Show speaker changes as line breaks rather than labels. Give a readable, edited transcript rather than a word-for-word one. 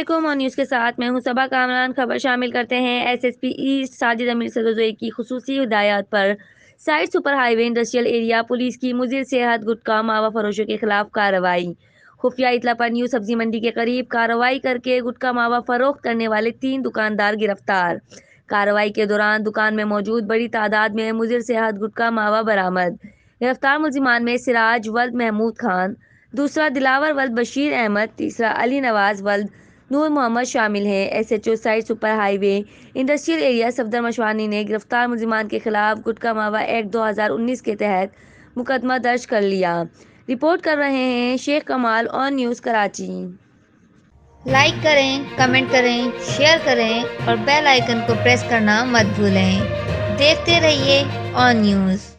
علیکم اور نیوز کے ساتھ میں ہوں صبا کامران۔ خبر شامل کرتے ہیں S S P east Sajid Amir Sadozai کی خصوصی ہدایات پر site super highway industrial area police کی مضر صحت گٹکا ماوا فروشوں کے خلاف کارروائی۔ خفیہ اطلاع پر نیو سبزی منڈی کے قریب کارروائی کر کے گٹکا ماوا فروخت کرنے والے 3 دکاندار گرفتار۔ کارروائی کے دوران دکان میں موجود بڑی تعداد میں مضر صحت گٹکا ماوا برآمد۔ گرفتار ملزمان میں سراج ولد محمود خان، دوسرا دلاور ولد بشیر احمد، تیسرا علی نواز ولد نور محمد شامل ہیں۔ S H O site super highway industrial area Safdar Mashwani نے گرفتار ملزمان کے خلاف گٹکا ماوا ایکٹ 2019 کے تحت مقدمہ درج کر لیا۔ رپورٹ کر رہے ہیں شیخ کمال آن نیوز کراچی۔
لائک کریں، کمنٹ کریں، شیئر کریں اور بیل آئیکن کو پریس کرنا مت بھولیں۔ دیکھتے رہیے آن نیوز۔